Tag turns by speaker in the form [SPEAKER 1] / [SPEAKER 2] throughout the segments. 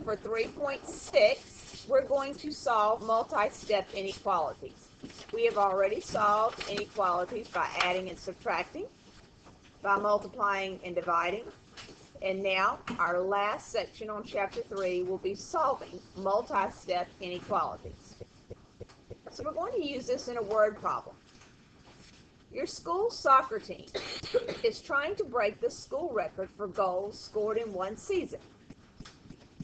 [SPEAKER 1] for 3.6, we're going to solve multi-step inequalities. We have already solved inequalities by adding and subtracting, by multiplying and dividing, and now our last section on chapter 3 will be solving multi-step inequalities. So we're going to use this in a word problem. Your school soccer team is trying to break the school record for goals scored in one season.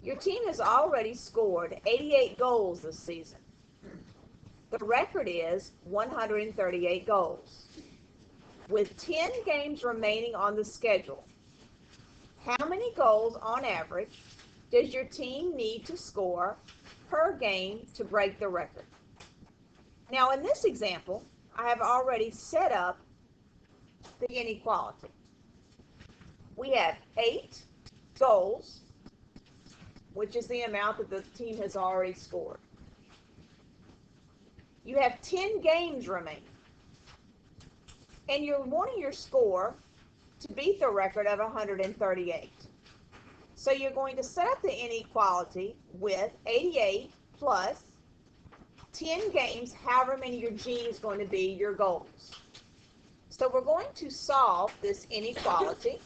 [SPEAKER 1] Your team has already scored 88 goals this season. The record is 138 goals. With 10 games remaining on the schedule, how many goals on average does your team need to score per game to break the record? Now in this example, I have already set up the inequality. We have 8 goals, which is the amount that the team has already scored. You have 10 games remaining, and you're wanting your score to beat the record of 138. So you're going to set up the inequality with 88 plus 10 games, however many your G is going to be, your goals. So we're going to solve this inequality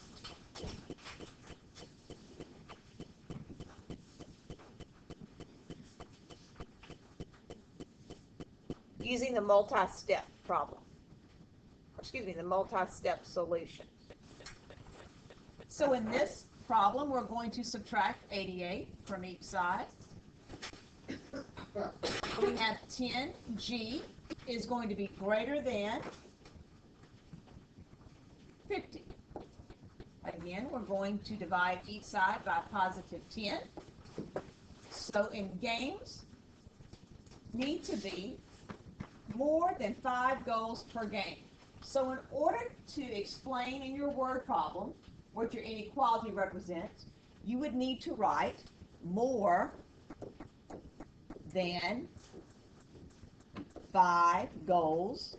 [SPEAKER 1] using the multi-step problem. The multi-step solution. So in this problem, we're going to subtract 88 from each side. We have 10G is going to be greater than 50. Again, we're going to divide each side by positive 10. So in games, need to be more than 5 goals per game. So in order to explain in your word problem what your inequality represents, you would need to write more than 5 goals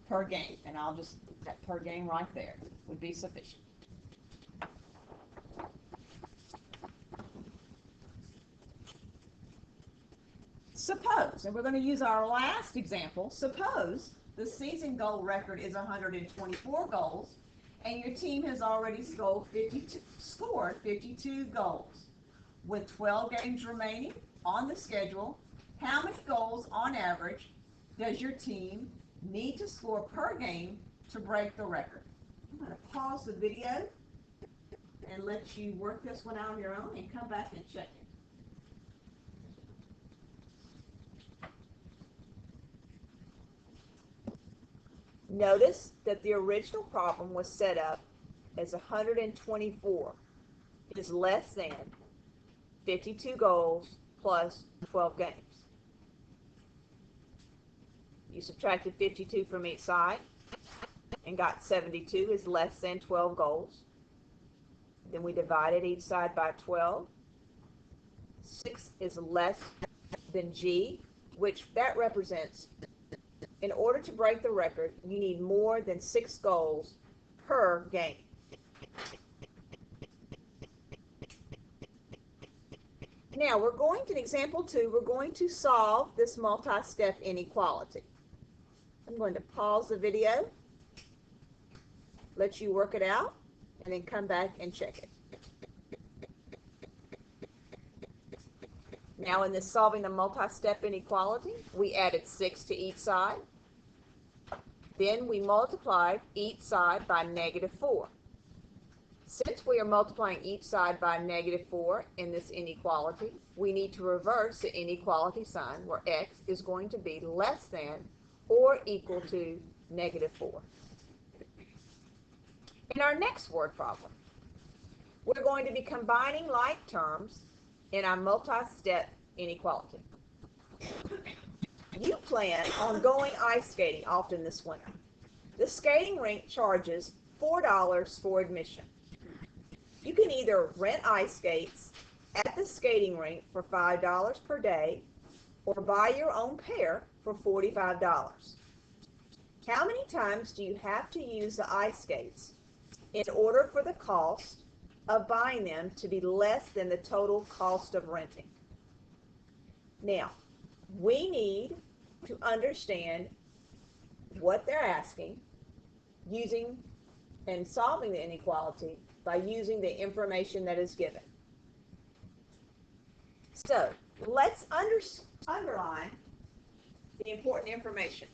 [SPEAKER 1] per game. And I'll just, that per game right there would be sufficient. Suppose, and we're going to use our last example, suppose the season goal record is 124 goals, and your team has already scored 52 goals. With 12 games remaining on the schedule, how many goals on average does your team need to score per game to break the record? I'm going to pause the video and let you work this one out on your own and come back and check it. Notice that the original problem was set up as 124 is less than 52 goals plus 12 games. You subtracted 52 from each side and got 72 is less than 12 goals. Then we divided each side by 12. 6 is less than G, which that represents, in order to break the record, you need more than 6 goals per game. Now we're going to example 2, we're going to solve this multi-step inequality. I'm going to pause the video, let you work it out, and then come back and check it. Now in this solving the multi-step inequality, we added 6 to each side. Then we multiplied each side by -4. Since we are multiplying each side by -4 in this inequality, we need to reverse the inequality sign where x is going to be less than or equal to -4. In our next word problem, we're going to be combining like terms in our multi-step inequality. You plan on going ice skating often this winter. The skating rink charges $4 for admission. You can either rent ice skates at the skating rink for $5 per day or buy your own pair for $45. How many times do you have to use the ice skates in order for the cost of buying them to be less than the total cost of renting. Now, we need to understand what they're asking using and solving the inequality by using the information that is given. So let's underline the important information.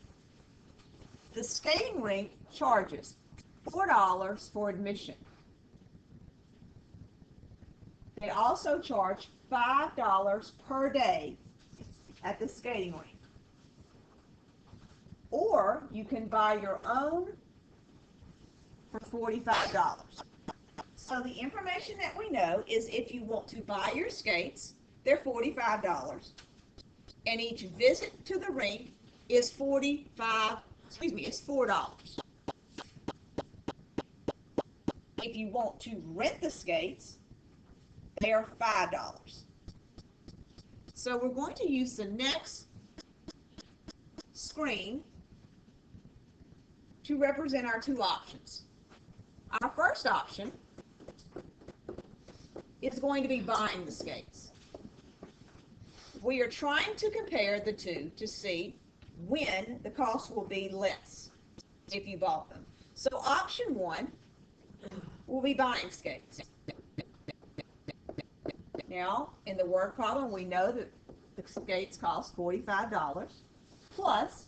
[SPEAKER 1] The skating rink charges $4 for admission. They also charge $5 per day at the skating rink. Or you can buy your own for $45. So the information that we know is if you want to buy your skates, they're $45. And each visit to the rink is $4. If you want to rent the skates, they're $5. So we're going to use the next screen to represent our two options. Our first option is going to be buying the skates. We are trying to compare the two to see when the cost will be less if you bought them. So option one will be buying skates. Now, in the word problem, we know that the skates cost $45 plus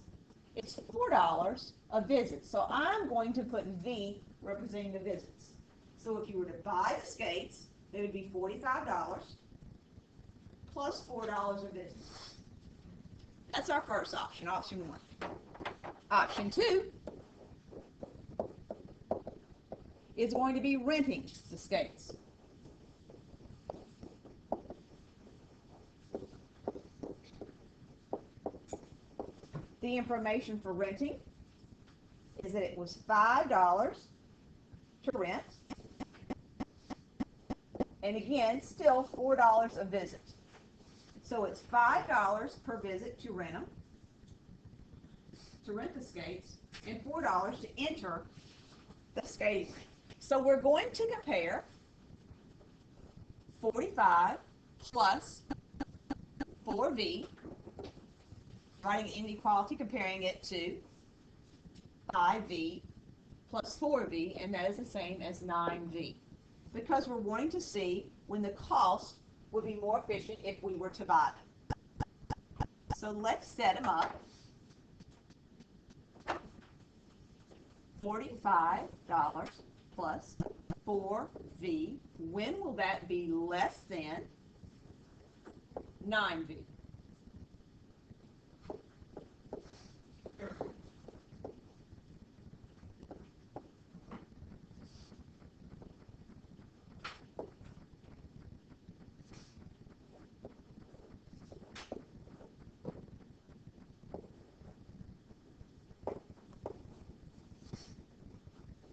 [SPEAKER 1] it's $4 a visit. So I'm going to put V representing the visits. So if you were to buy the skates, it would be $45 plus $4 a visit. That's our first option, option one. Option two is going to be renting the skates. The information for renting is that it was $5 to rent, and again, still $4 a visit. So it's $5 per visit to rent them, to rent the skates, and $4 to enter the skating rink. So we're going to compare 45 plus 4V, writing inequality, comparing it to 5V plus 4V, and that is the same as 9V, because we're wanting to see when the cost would be more efficient if we were to buy them. So let's set them up. $45 plus 4V. When will that be less than 9V?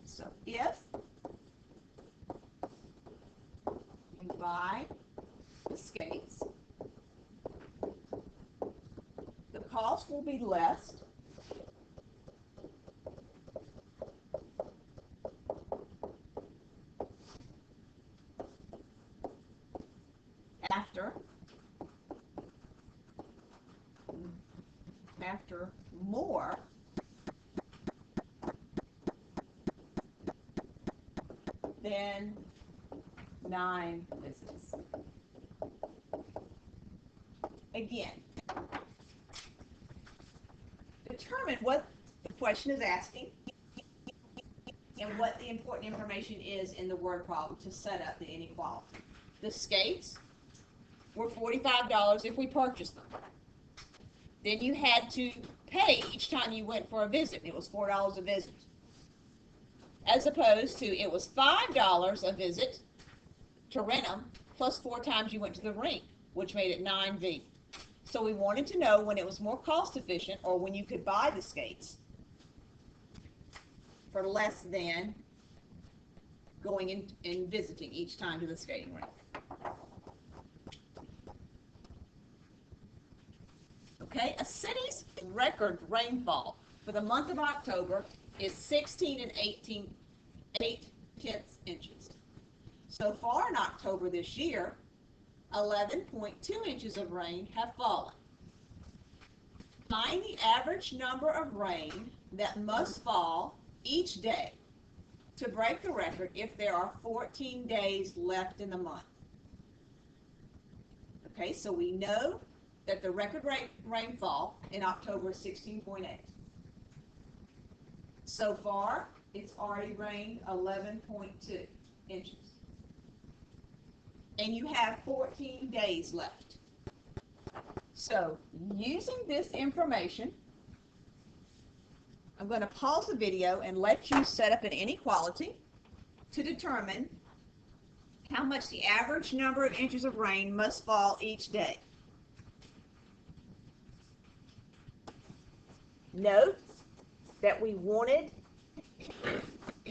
[SPEAKER 1] So if you buy the skates, the cost will be less after more than 9 visits. Again, determine what the question is asking and what the important information is in the word problem to set up the inequality. The skates were $45 if we purchased them. Then you had to pay each time you went for a visit. It was $4 a visit. As opposed to it was $5 a visit to rent them, plus 4 times you went to the rink, which made it 9V. So we wanted to know when it was more cost efficient, or when you could buy the skates for less than going in and visiting each time to the skating rink. Okay, a city's record rainfall for the month of October is 16 and 8 inches. So far in October this year, 11.2 inches of rain have fallen. Find the average number of rain that must fall each day to break the record if there are 14 days left in the month. Okay, so we know that the record rainfall in October is 16.8. So far, it's already rained 11.2 inches. And you have 14 days left. So, using this information, I'm going to pause the video and let you set up an inequality to determine how much the average number of inches of rain must fall each day. Note that we wanted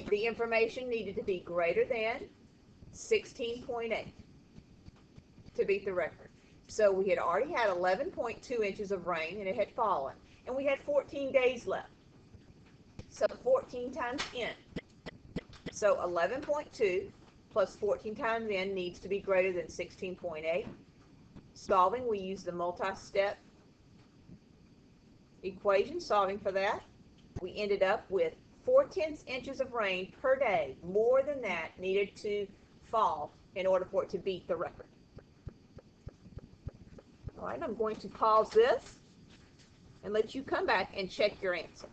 [SPEAKER 1] the information needed to be greater than 16.8 to beat the record. So we had already had 11.2 inches of rain and it had fallen, and we had 14 days left. So 14 times n. So 11.2 plus 14 times n needs to be greater than 16.8. Solving, we use the multi-step equation, solving for that. We ended up with 4/10 inches of rain per day. More than that needed to fall in order for it to beat the record. All right, I'm going to pause this and let you come back and check your answer.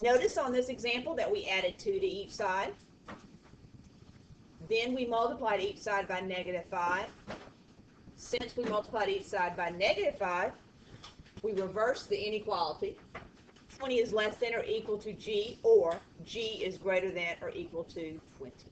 [SPEAKER 1] Notice on this example that we added 2 to each side. Then we multiplied each side by -5. Since we multiplied each side by -5, we reverse the inequality. 20 is less than or equal to g, or g is greater than or equal to 20.